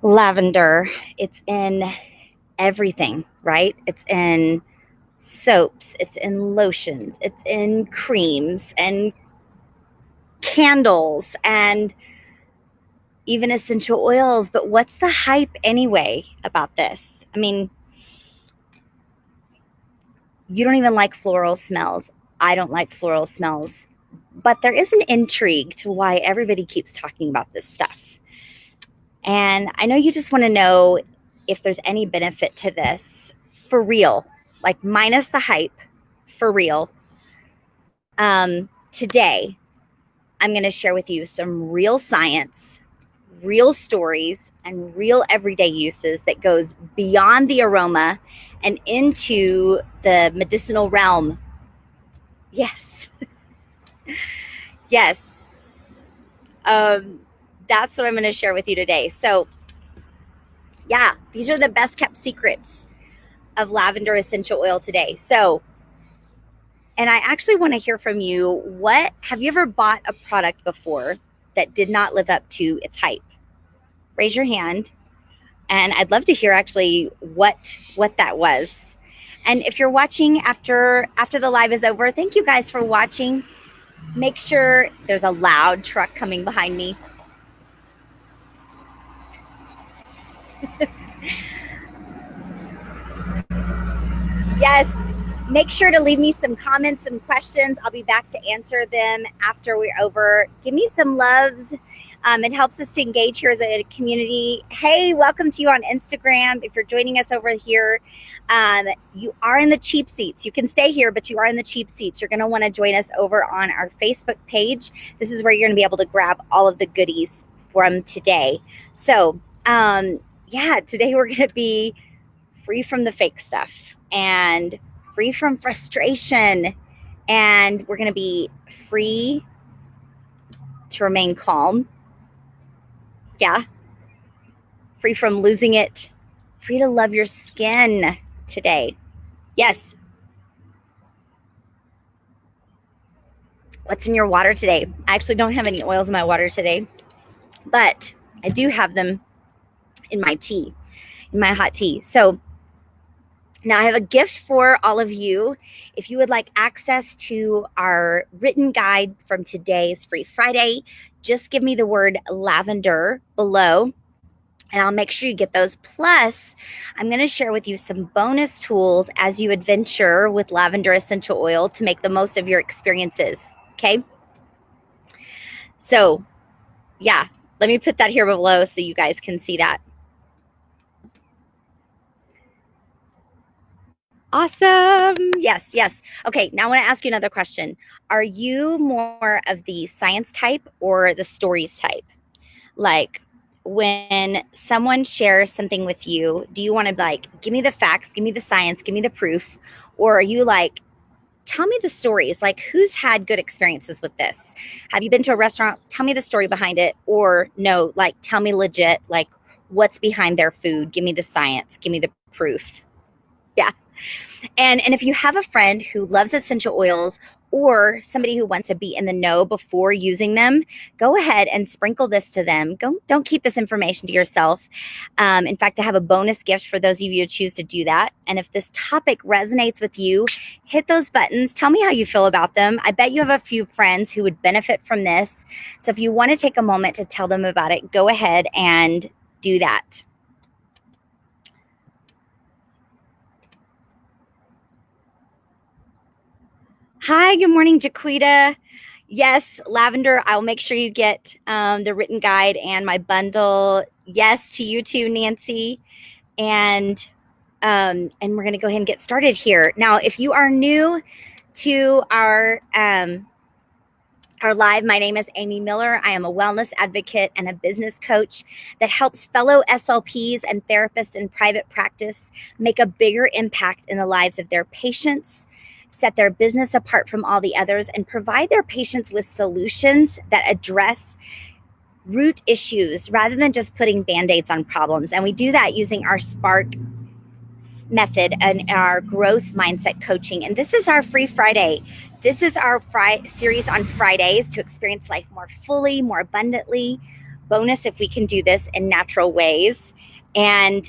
Lavender, it's in everything, right? It's in soaps, it's in lotions, it's in creams and candles and even essential oils. But what's the hype anyway about this? I mean, you don't even like floral smells. I don't like floral smells. But there is an intrigue to why everybody keeps talking about this stuff. And I know you just want to know if there's any benefit to this for real, like minus the hype, for real. Today, I'm going to share with you some real science, real stories, and real everyday uses that goes beyond the aroma and into the medicinal realm. Yes. Yes. That's what I'm going to share with you today. So, yeah, these are the best kept secrets of lavender essential oil today. So, and I actually want to hear from you. What have you ever bought a product before that did not live up to its hype? Raise your hand. And I'd love to hear actually what that was. And if you're watching after the live is over, thank you guys for watching. Make sure there's a loud truck coming behind me. Yes. Make sure to leave me some comments, some questions. I'll be back to answer them after we're over. Give me some loves. It helps us to engage here as a community. Hey, welcome to you on Instagram. If you're joining us over here, you are in the cheap seats. You can stay here, but you are in the cheap seats. You're going to want to join us over on our Facebook page. This is where you're going to be able to grab all of the goodies from today. So, yeah, today we're going to be free from the fake stuff and free from frustration. And we're going to be free to remain calm. Yeah. Free from losing it. Free to love your skin today. Yes. What's in your water today? I actually don't have any oils in my water today, but I do have them in my tea, in my hot tea. So now I have a gift for all of you. If you would like access to our written guide from today's Free Friday, just give me the word lavender below and I'll make sure you get those. Plus, I'm going to share with you some bonus tools as you adventure with lavender essential oil to make the most of your experiences. Okay. So yeah, let me put that here below so you guys can see that. Awesome. Yes, yes. Okay, now I want to ask you another question. Are you more of the science type or the stories type? Like when someone shares something with you, do you want to like, give me the facts, give me the science, give me the proof? Or are you like, tell me the stories, like who's had good experiences with this? Have you been to a restaurant? Tell me the story behind it. Or no, like tell me legit, like what's behind their food? Give me the science, give me the proof. Yeah. And if you have a friend who loves essential oils or somebody who wants to be in the know before using them, go ahead and sprinkle this to them. Don't keep this information to yourself. In fact, I have a bonus gift for those of you who choose to do that. And if this topic resonates with you, hit those buttons. Tell me how you feel about them. I bet you have a few friends who would benefit from this. So if you want to take a moment to tell them about it, go ahead and do that. Hi, good morning, Jaquita. Yes, Lavender, I'll make sure you get the written guide and my bundle. Yes, to you too, Nancy. And we're going to go ahead and get started here. Now, if you are new to our live, my name is Amy Miller. I am a wellness advocate and a business coach that helps fellow SLPs and therapists in private practice make a bigger impact in the lives of their patients, set their business apart from all the others, and provide their patients with solutions that address root issues rather than just putting Band-Aids on problems. And we do that using our Spark method and our growth mindset coaching. And this is our Free Friday. This is our series on Fridays to experience life more fully, more abundantly, bonus if we can do this in natural ways. And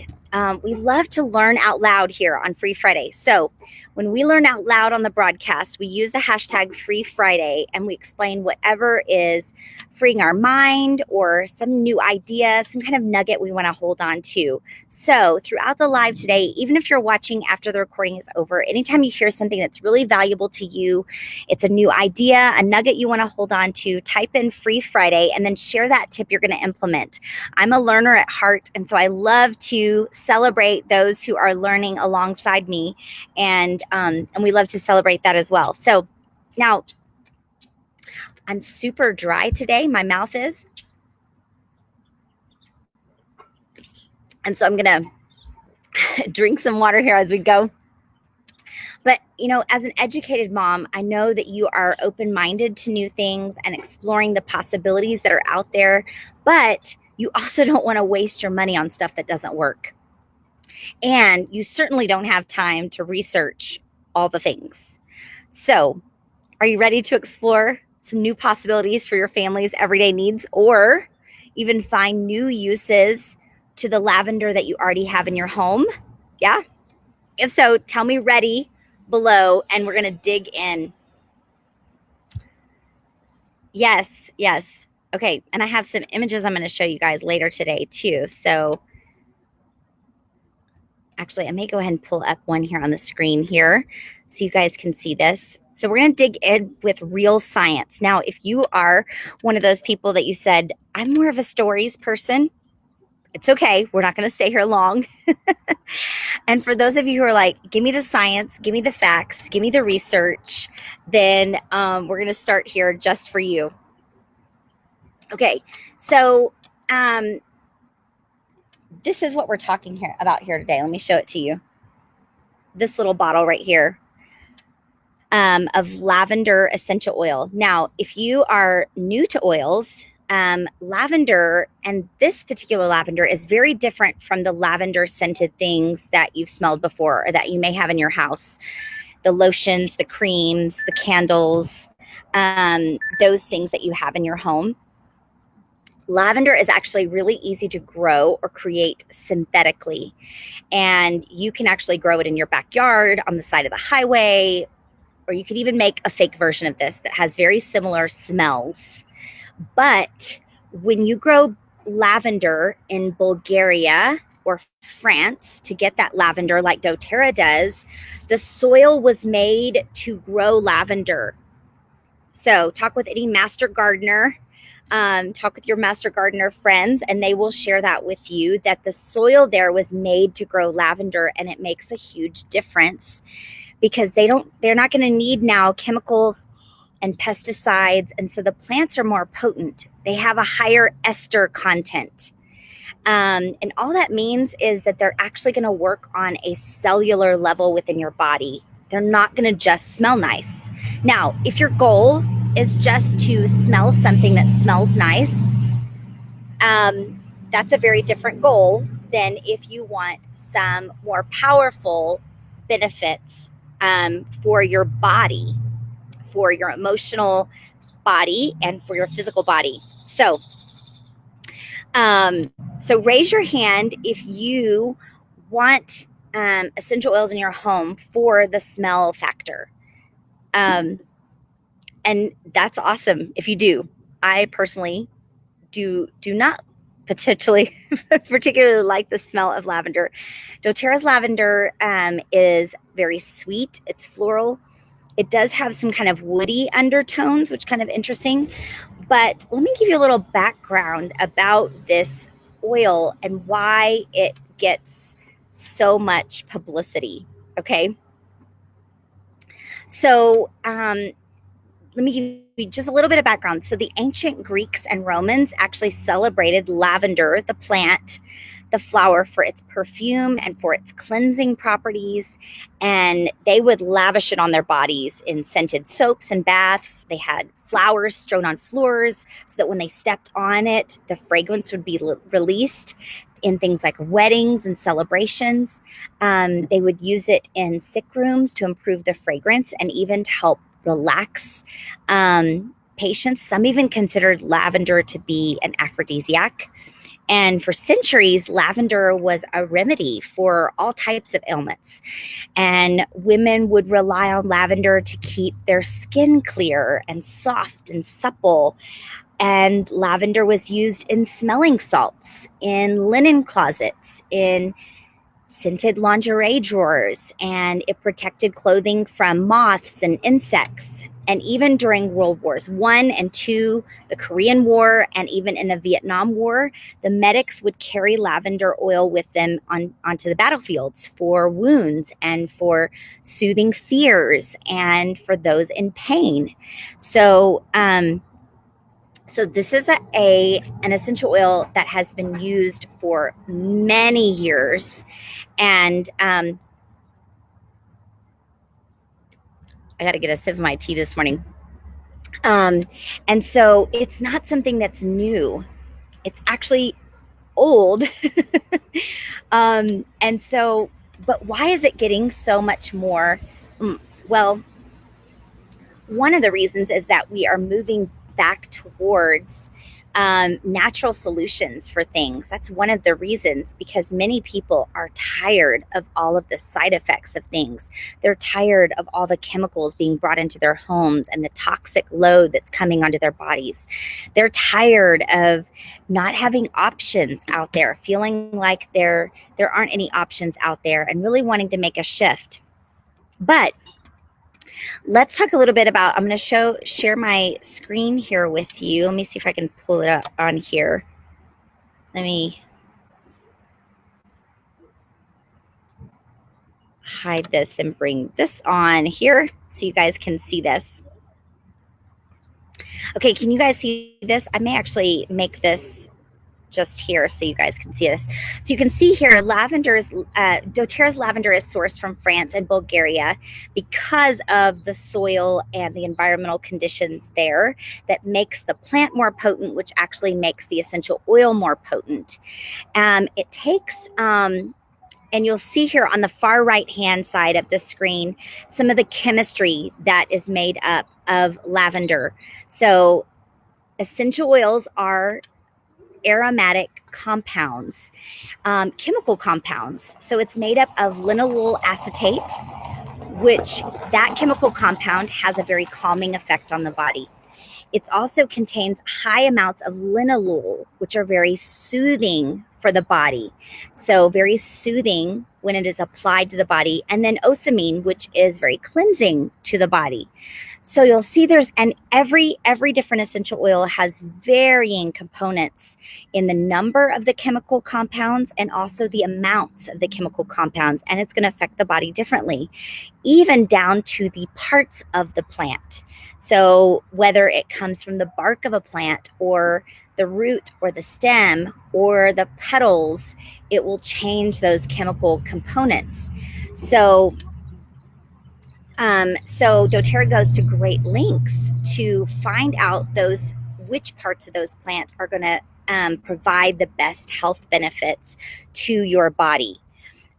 we love to learn out loud here on Free Friday. So when we learn out loud on the broadcast, we use the hashtag Free Friday and we explain whatever is freeing our mind or some new idea, some kind of nugget we want to hold on to. So throughout the live today, even if you're watching after the recording is over, anytime you hear something that's really valuable to you, it's a new idea, a nugget you want to hold on to, type in Free Friday and then share that tip you're going to implement. I'm a learner at heart, and so I love to celebrate those who are learning alongside me, and we love to celebrate that as well. So now I'm super dry today. My mouth is. And so I'm going to drink some water here as we go. But, you know, as an educated mom, I know that you are open-minded to new things and exploring the possibilities that are out there, but you also don't want to waste your money on stuff that doesn't work. And you certainly don't have time to research all the things. So are you ready to explore some new possibilities for your family's everyday needs, or even find new uses to the lavender that you already have in your home? Yeah? If so, tell me ready below and we're going to dig in. Yes, yes. Okay, and I have some images I'm going to show you guys later today too. So actually, I may go ahead and pull up one here on the screen here so you guys can see this. So we're going to dig in with real science. Now, if you are one of those people that you said, I'm more of a stories person, it's okay. We're not going to stay here long. And for those of you who are like, give me the science, give me the facts, give me the research, then we're going to start here just for you. Okay, so this is what we're talking about here today. Let me show it to you. This little bottle right here of lavender essential oil. Now, if you are new to oils, lavender, and this particular lavender is very different from the lavender scented things that you've smelled before or that you may have in your house. The lotions, the creams, the candles, those things that you have in your home. Lavender is actually really easy to grow or create synthetically. And you can actually grow it in your backyard, on the side of the highway, or you could even make a fake version of this that has very similar smells. But when you grow lavender in Bulgaria or France to get that lavender like doTERRA does, the soil was made to grow lavender. So talk with any master gardener, talk with your master gardener friends, and they will share that with you, that the soil there was made to grow lavender, and it makes a huge difference because they're not going to need now chemicals and pesticides, and so the plants are more potent. They have a higher ester content. And all that means is that they're actually going to work on a cellular level within your body. They're not going to just smell nice. Now, if your goal is just to smell something that smells nice, that's a very different goal than if you want some more powerful benefits for your body, for your emotional body, and for your physical body. So raise your hand if you want essential oils in your home for the smell factor. And that's awesome if you do. I personally do not particularly like the smell of lavender. doTERRA's lavender is very sweet. It's floral. It does have some kind of woody undertones, which is kind of interesting. But let me give you a little background about this oil and why it gets so much publicity. Okay. So let me give you just a little bit of background. So the ancient Greeks and Romans actually celebrated lavender, the plant, the flower, for its perfume and for its cleansing properties. And they would lavish it on their bodies in scented soaps and baths. They had flowers strewn on floors so that when they stepped on it, the fragrance would be released in things like weddings and celebrations. They would use it in sick rooms to improve the fragrance and even to help relax patients, some even considered lavender to be an aphrodisiac. And for centuries, lavender was a remedy for all types of ailments. And women would rely on lavender to keep their skin clear and soft and supple. And lavender was used in smelling salts, in linen closets, in scented lingerie drawers, and it protected clothing from moths and insects. And even during World Wars I and II, the Korean War, and even in the Vietnam War, the medics would carry lavender oil with them onto the battlefields for wounds and for soothing fears and for those in pain. So, this is an essential oil that has been used for many years. And I got to get a sip of my tea this morning. And so it's not something that's new. It's actually old. And so, but why is it getting so much more? Well, one of the reasons is that we are moving back towards natural solutions for things. That's one of the reasons, because many people are tired of all of the side effects of things. They're tired of all the chemicals being brought into their homes and the toxic load that's coming onto their bodies. They're tired of not having options out there, feeling like there aren't any options out there, and really wanting to make a shift. But let's talk a little bit about, I'm going to share my screen here with you. Let me see if I can pull it up on here. Let me hide this and bring this on here so you guys can see this. Okay, can you guys see this? I may actually make this just here so you guys can see this. So you can see here, doTERRA's lavender is sourced from France and Bulgaria because of the soil and the environmental conditions there that makes the plant more potent, which actually makes the essential oil more potent. It takes, and you'll see here on the far right hand side of the screen, some of the chemistry that is made up of lavender. So essential oils are aromatic compounds, chemical compounds. So it's made up of linalool acetate, which that chemical compound has a very calming effect on the body. It also contains high amounts of linalool, which are very soothing for the body. So very soothing when it is applied to the body. And then ocimene, which is very cleansing to the body. So you'll see and every different essential oil has varying components in the number of the chemical compounds and also the amounts of the chemical compounds. And it's going to affect the body differently, even down to the parts of the plant. So whether it comes from the bark of a plant or the root or the stem or the petals, it will change those chemical components. So doTERRA goes to great lengths to find out which parts of those plants are going to provide the best health benefits to your body.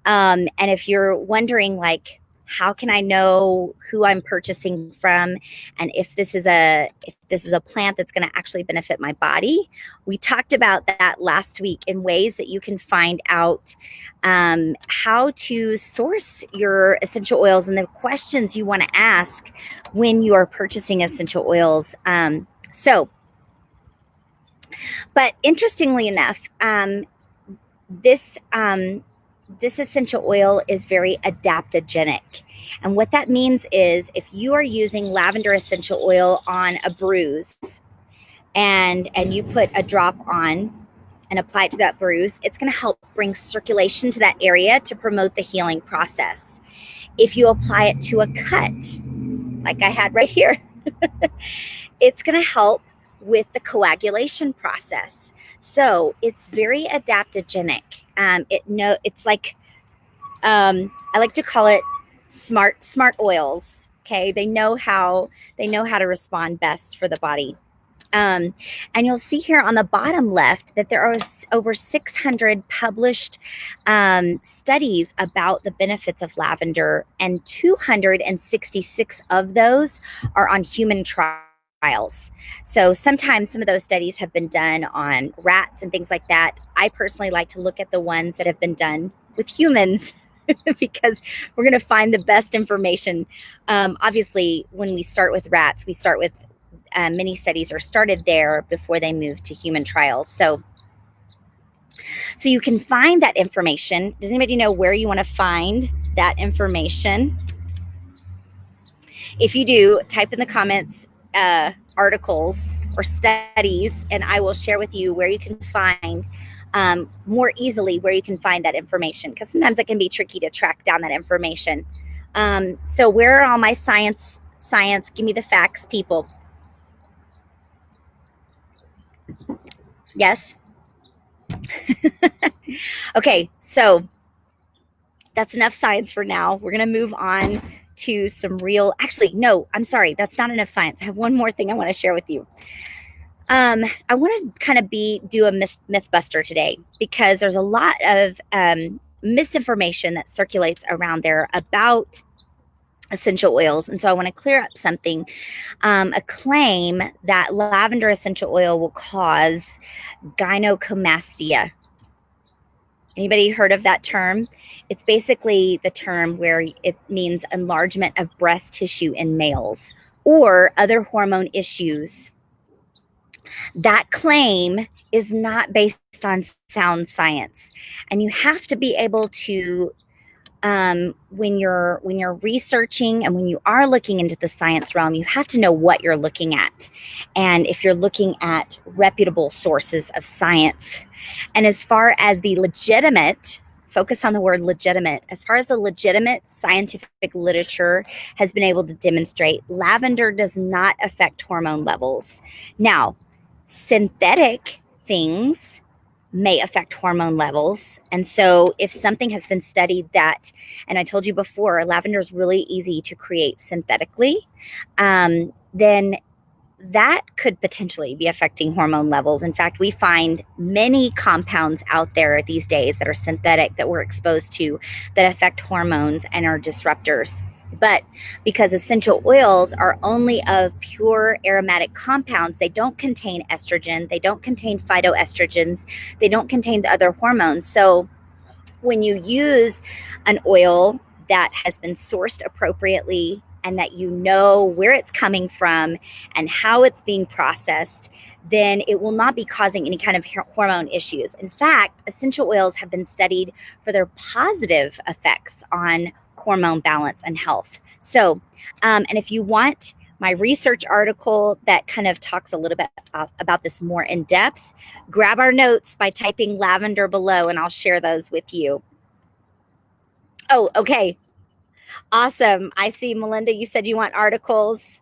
And if you're wondering, like, how can I know who I'm purchasing from, and if this is a plant that's going to actually benefit my body? We talked about that last week in ways that you can find out how to source your essential oils and the questions you want to ask when you are purchasing essential oils. But interestingly enough, this essential oil is very adaptogenic. And what that means is, if you are using lavender essential oil on a bruise and you put a drop on and apply it to that bruise, it's going to help bring circulation to that area to promote the healing process. If you apply it to a cut, like I had right here, it's going to help with the coagulation process. So it's very adaptogenic. It's like, I like to call it smart oils. Okay. They know how to respond best for the body. And you'll see here on the bottom left that there are over 600 published studies about the benefits of lavender, and 266 of those are on human trials. trials. So sometimes some of those studies have been done on rats and things like that. I personally like to look at the ones that have been done with humans because we're going to find the best information. Obviously, when we start with rats, we start with many studies are started there before they move to human trials. So you can find that information. Does anybody know where you want to find that information? If you do, type in the comments articles or studies, and I will share with you where you can find more easily where you can find that information, because sometimes it can be tricky to track down that information. So where are all my science? Give me the facts, people. Yes. Okay, so that's enough science for now. We're going to move on to some real, actually, no, I'm sorry. That's not enough science. I have one more thing I want to share with you. I want to kind of do a myth buster today, because there's a lot of misinformation that circulates around there about essential oils. And so I want to clear up something, a claim that lavender essential oil will cause gynecomastia. Anybody heard of that term? It's basically the term where it means enlargement of breast tissue in males or other hormone issues. That claim is not based on sound science. And you have to be able to, when you're researching and when you are looking into the science realm, you have to know what you're looking at. And if you're looking at reputable sources of science. And as far as the legitimate, focus on the word legitimate, as far as the legitimate scientific literature has been able to demonstrate, lavender does not affect hormone levels. Now, synthetic things may affect hormone levels. And so if something has been studied that, and I told you before, lavender is really easy to create synthetically, then that could potentially be affecting hormone levels. In fact, we find many compounds out there these days that are synthetic that we're exposed to that affect hormones and are disruptors. But because essential oils are only of pure aromatic compounds, they don't contain estrogen, they don't contain phytoestrogens, they don't contain the other hormones. So when you use an oil that has been sourced appropriately and that you know where it's coming from and how it's being processed, then it will not be causing any kind of hormone issues. In fact, essential oils have been studied for their positive effects on hormone balance and health. So, and if you want my research article that kind of talks a little bit about this more in depth, grab our notes by typing lavender below and I'll share those with you. Oh, okay. Awesome. I see, Melinda, you said you want articles.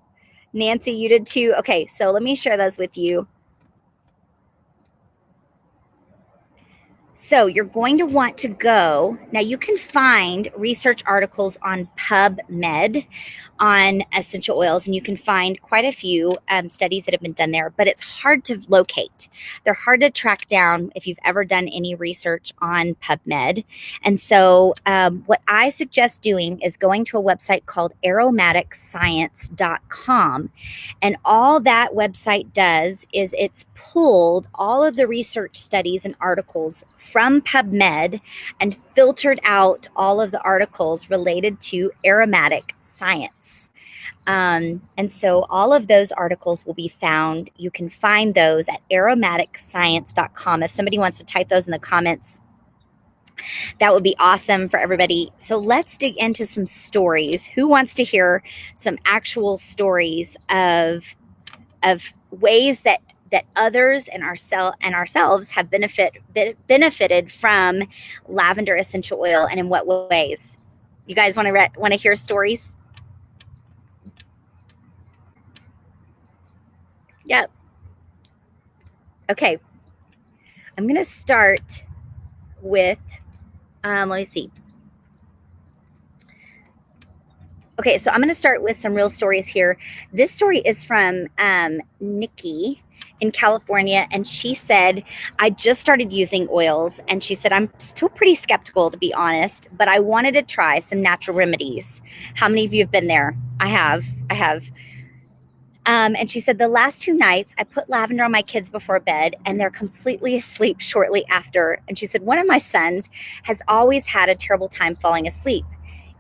Nancy, you did too. Okay, so let me share those with you. So you're going to want to go. Now you can find research articles on PubMed on essential oils, and you can find quite a few studies that have been done there, but it's hard to locate. They're hard to track down if you've ever done any research on PubMed. And so what I suggest doing is going to a website called aromaticscience.com. And all that website does is it's pulled all of the research studies and articles from PubMed and filtered out all of the articles related to aromatic science. And so all of those articles will be found. You can find those at aromaticscience.com. If somebody wants to type those in the comments, that would be awesome for everybody. So let's dig into some stories. Who wants to hear some actual stories of ways that others and ourselves have benefited from lavender essential oil, and in what ways? You guys want to hear stories? Yep. Okay. I'm going to start with, let me see. Okay, so I'm going to start with some real stories here. This story is from Nikki in California, and she said, I just started using oils, and she said, I'm still pretty skeptical, to be honest, but I wanted to try some natural remedies. How many of you have been there? I have. And she said, the last 2 nights, I put lavender on my kids before bed, and they're completely asleep shortly after. And she said, one of my sons has always had a terrible time falling asleep,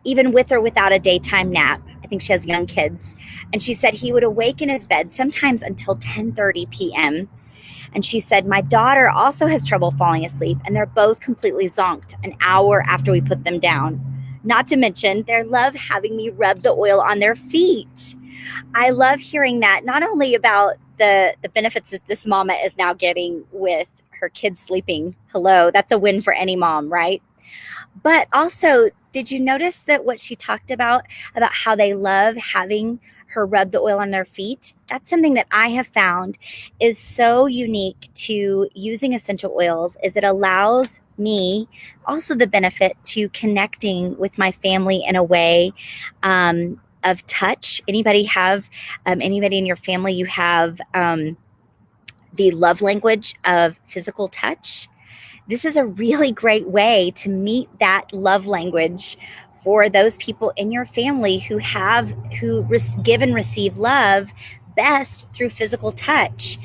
even with or without a daytime nap. I think she has young kids. And she said he would awake in his bed sometimes until 10:30 p.m. And she said, my daughter also has trouble falling asleep, and they're both completely zonked an hour after we put them down. Not to mention, they love having me rub the oil on their feet. I love hearing that, not only about the benefits that this mama is now getting with her kids sleeping. Hello, that's a win for any mom, right? But also, did you notice that what she talked about how they love having her rub the oil on their feet? That's something that I have found is so unique to using essential oils, is it allows me also the benefit to connecting with my family in a way of touch. Anybody in your family, you have the love language of physical touch? This is a really great way to meet that love language for those people in your family who give and receive love best through physical touch.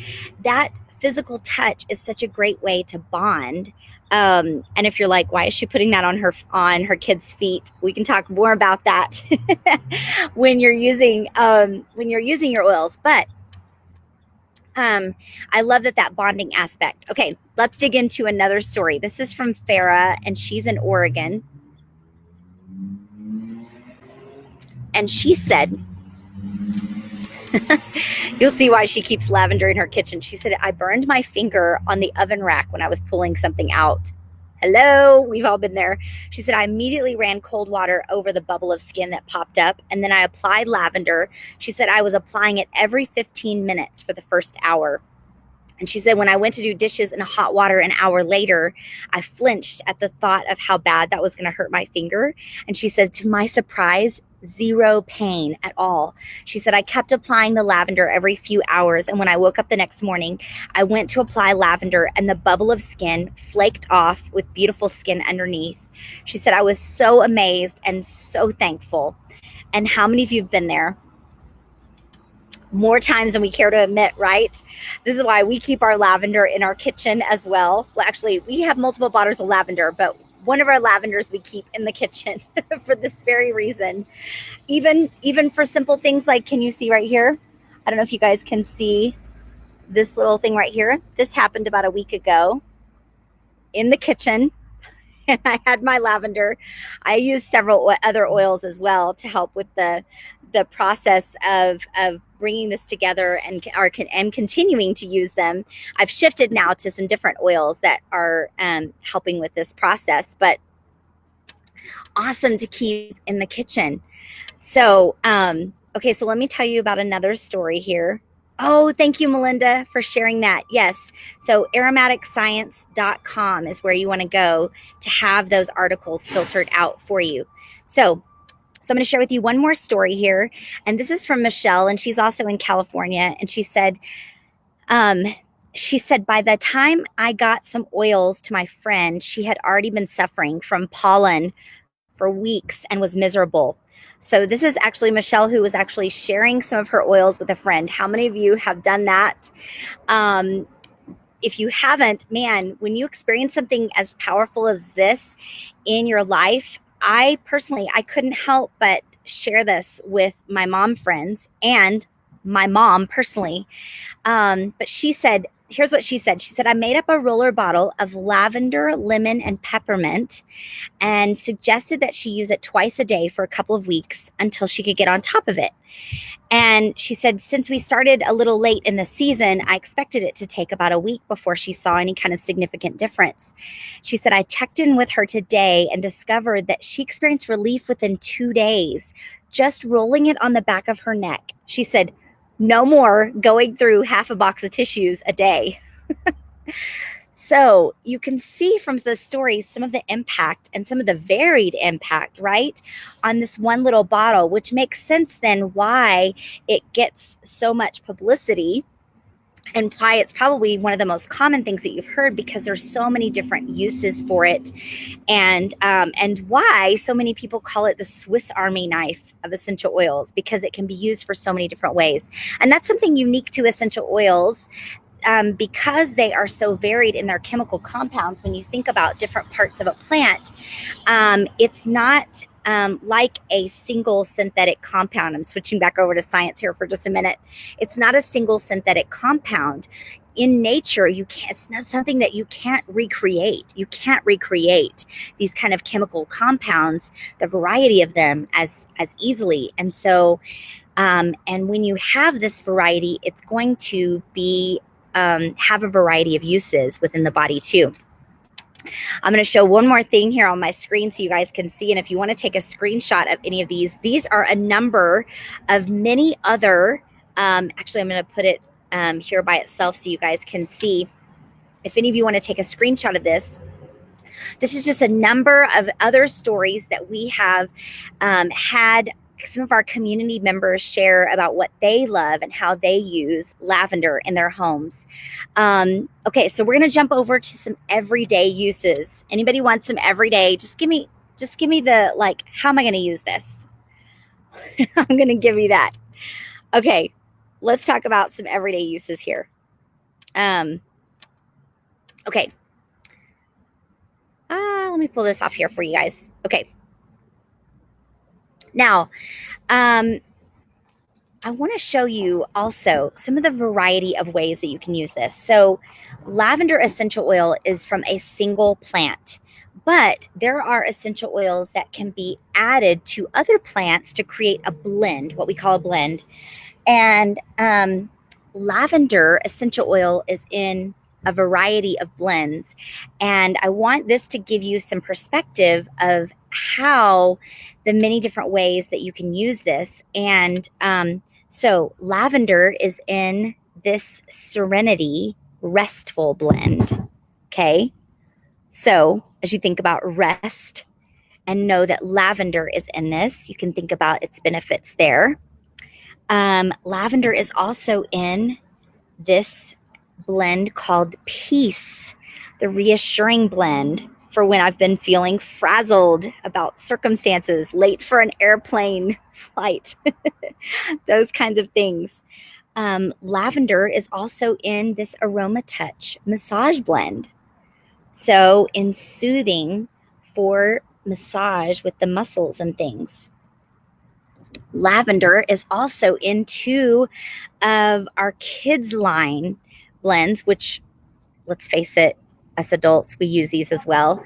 That physical touch is such a great way to bond. And if you're like, why is she putting that on her kids' feet? We can talk more about that when you're using your oils. But I love that bonding aspect. Okay, let's dig into another story. This is from Farah, and she's in Oregon. And she said, you'll see why she keeps lavender in her kitchen. She said, I burned my finger on the oven rack when I was pulling something out. Hello, we've all been there. She said, I immediately ran cold water over the bubble of skin that popped up, and then I applied lavender. She said, I was applying it every 15 minutes for the first hour. And she said, when I went to do dishes in hot water an hour later, I flinched at the thought of how bad that was going to hurt my finger. And she said, to my surprise, zero pain at all. She said, I kept applying the lavender every few hours. And when I woke up the next morning, I went to apply lavender, and the bubble of skin flaked off with beautiful skin underneath. She said, I was so amazed and so thankful. And how many of you have been there? More times than we care to admit, right? This is why we keep our lavender in our kitchen as well. Well, actually, we have multiple bottles of lavender, but one of our lavenders we keep in the kitchen for this very reason. Even for simple things like, can you see right here? I don't know if you guys can see this little thing right here. This happened about a week ago in the kitchen. And I had my lavender. I used several other oils as well to help with the process of bringing this together and continuing to use them. I've shifted now to some different oils that are helping with this process, but awesome to keep in the kitchen. So, okay, so let me tell you about another story here. Oh, thank you, Melinda, for sharing that. Yes. So aromaticscience.com is where you want to go to have those articles filtered out for you. So I'm going to share with you one more story here. And this is from Michelle, and she's also in California. And she said, by the time I got some oils to my friend, she had already been suffering from pollen for weeks and was miserable. So this is actually Michelle, who was actually sharing some of her oils with a friend. How many of you have done that? If you haven't, man, when you experience something as powerful as this in your life, I couldn't help but share this with my mom friends and my mom personally. But she said, here's what she said. She said, I made up a roller bottle of lavender, lemon, and peppermint and suggested that she use it twice a day for a couple of weeks until she could get on top of it. And she said, since we started a little late in the season, I expected it to take about a week before she saw any kind of significant difference. She said, I checked in with her today and discovered that she experienced relief within 2 days, just rolling it on the back of her neck. She said, no more going through half a box of tissues a day. So you can see from the stories some of the impact and some of the varied impact, right, on this one little bottle, which makes sense then why it gets so much publicity. and why it's probably one of the most common things that you've heard, because there's so many different uses for it, and why so many people call it the Swiss Army knife of essential oils, because it can be used for so many different ways. And that's something unique to essential oils, because they are so varied in their chemical compounds. When you think about different parts of a plant, it's not like a single synthetic compound. I'm switching back over to science here for just a minute. It's not a single synthetic compound. In nature, you can't, it's not something that you can't recreate. You can't recreate these kind of chemical compounds, the variety of them, as easily. And so, and when you have this variety, it's going to be have a variety of uses within the body too. I'm going to show one more thing here on my screen so you guys can see. And if you want to take a screenshot of any of these are a number of many other, actually, I'm going to put it here by itself so you guys can see. If any of you want to take a screenshot of this is just a number of other stories that we have had some of our community members share about what they love and how they use lavender in their homes. Okay, so we're going to jump over to some everyday uses. Anybody want some everyday? Just give me the, like, how am I going to use this? I'm going to give you that. Okay, let's talk about some everyday uses here. Okay. Let me pull this off here for you guys. Okay. Now, I want to show you also some of the variety of ways that you can use this. So lavender essential oil is from a single plant, but there are essential oils that can be added to other plants to create a blend, what we call a blend. And lavender essential oil is in a variety of blends. And I want this to give you some perspective of how the many different ways that you can use this. And so lavender is in this Serenity Restful blend. Okay. So as you think about rest and know that lavender is in this, you can think about its benefits there. Lavender is also in this blend called Peace, the reassuring blend for when I've been feeling frazzled about circumstances, late for an airplane flight, those kinds of things. Lavender is also in this Aroma Touch massage blend. So in soothing for massage with the muscles and things. Lavender is also in two of our kids line blends, which, let's face it, us adults, we use these as well,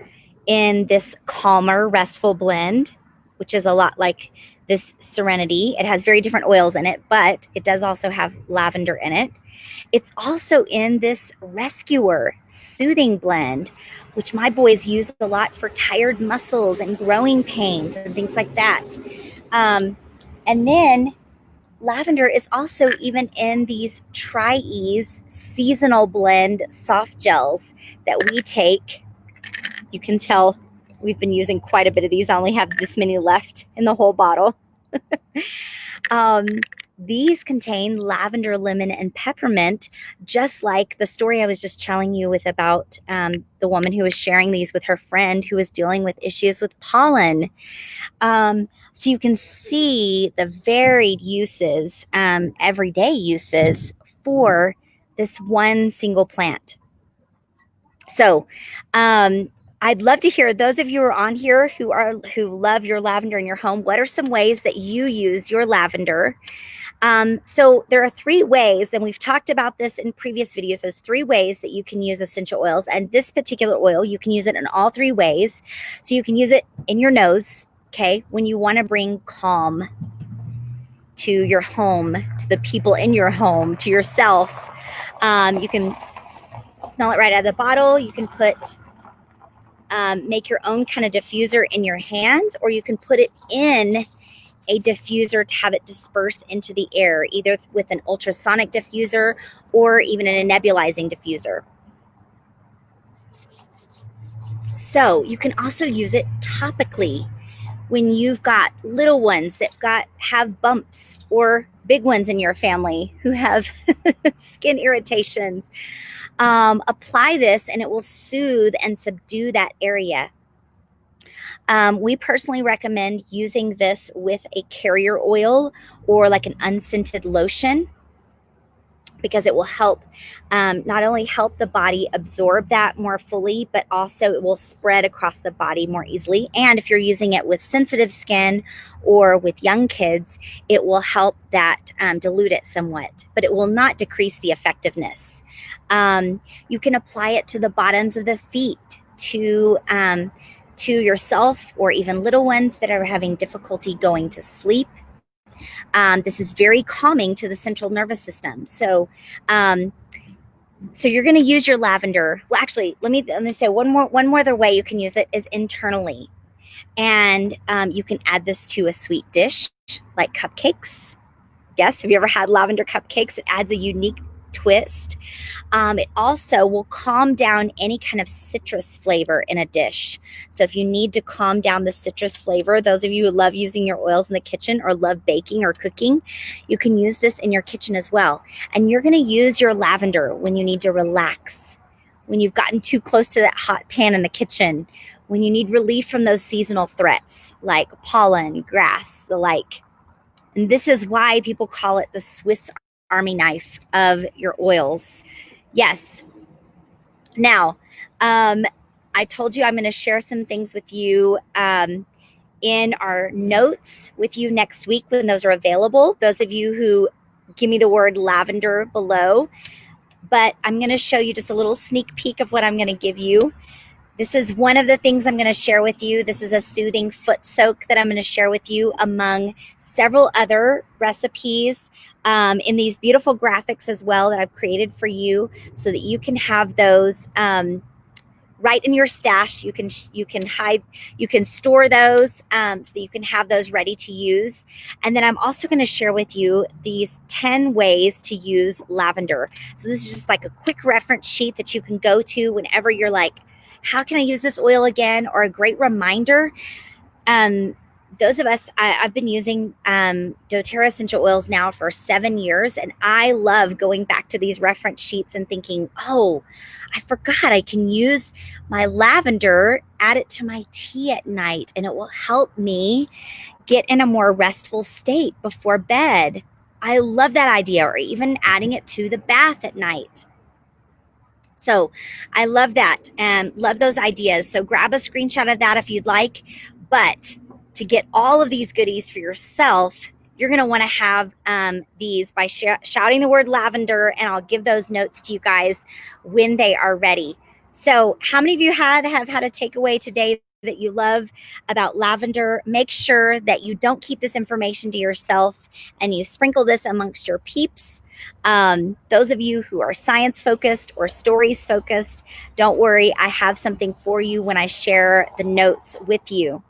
in this Calmer Restful blend, which is a lot like this Serenity. It has very different oils in it, but it does also have lavender in it. It's also in this Rescuer Soothing blend, which my boys use a lot for tired muscles and growing pains and things like that. And then lavender is also even in these Tri-Ease seasonal blend soft gels that we take. You can tell we've been using quite a bit of these. I only have this many left in the whole bottle. These contain lavender, lemon, and peppermint, just like the story I was just telling you with about the woman who was sharing these with her friend who was dealing with issues with pollen. So you can see the varied uses, everyday uses for this one single plant. So I'd love to hear, those of you who are on here who love your lavender in your home, what are some ways that you use your lavender? So there are 3 ways, and we've talked about this in previous videos. There's 3 ways that you can use essential oils, and this particular oil, you can use it in all 3 ways. So you can use it in your nose, okay, when you want to bring calm to your home, to the people in your home, to yourself. You can smell it right out of the bottle. You can put, make your own kind of diffuser in your hands, or you can put it in a diffuser to have it disperse into the air, either with an ultrasonic diffuser or even in a nebulizing diffuser. So you can also use it topically when you've got little ones that have bumps or big ones in your family who have skin irritations, apply this and it will soothe and subdue that area. We personally recommend using this with a carrier oil or like an unscented lotion, because it will help not only help the body absorb that more fully, but also it will spread across the body more easily. And if you're using it with sensitive skin or with young kids, it will help that dilute it somewhat, but it will not decrease the effectiveness. You can apply it to the bottoms of the feet, to yourself or even little ones that are having difficulty going to sleep. This is very calming to the central nervous system. So you're going to use your lavender. Well, actually, let me say one more other way you can use it is internally. And you can add this to a sweet dish like cupcakes. Yes, have you ever had lavender cupcakes? It adds a unique twist. It also will calm down any kind of citrus flavor in a dish. So if you need to calm down the citrus flavor, those of you who love using your oils in the kitchen or love baking or cooking, you can use this in your kitchen as well. And you're going to use your lavender when you need to relax, when you've gotten too close to that hot pan in the kitchen, when you need relief from those seasonal threats like pollen, grass, the like. And this is why people call it the Swiss Army knife of your oils. Yes. Now, I told you I'm going to share some things with you in our notes with you next week when those are available. Those of you who give me the word lavender below. But I'm going to show you just a little sneak peek of what I'm going to give you. This is one of the things I'm going to share with you. This is a soothing foot soak that I'm going to share with you among several other recipes in these beautiful graphics as well that I've created for you so that you can have those right in your stash. You can store those so that you can have those ready to use. And then I'm also going to share with you these 10 ways to use lavender. So this is just like a quick reference sheet that you can go to whenever you're like, how can I use this oil again? Or a great reminder. Those of us, I've been using doTERRA essential oils now for 7 years, and I love going back to these reference sheets and thinking, oh, I forgot I can use my lavender, add it to my tea at night, and it will help me get in a more restful state before bed. I love that idea, or even adding it to the bath at night. So I love that and love those ideas. So grab a screenshot of that if you'd like. But to get all of these goodies for yourself, you're going to want to have these by shouting the word lavender, and I'll give those notes to you guys when they are ready. So how many of you have had a takeaway today that you love about lavender? Make sure that you don't keep this information to yourself and you sprinkle this amongst your peeps. Those of you who are science focused or stories focused, don't worry, I have something for you when I share the notes with you.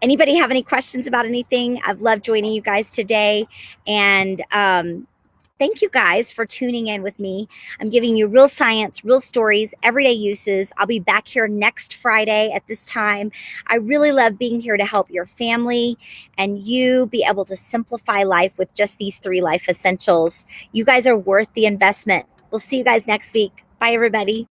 Anybody have any questions about anything? I've loved joining you guys today, and thank you guys for tuning in with me. I'm giving you real science, real stories, everyday uses. I'll be back here next Friday at this time. I really love being here to help your family and you be able to simplify life with just these 3 life essentials. You guys are worth the investment. We'll see you guys next week. Bye, everybody.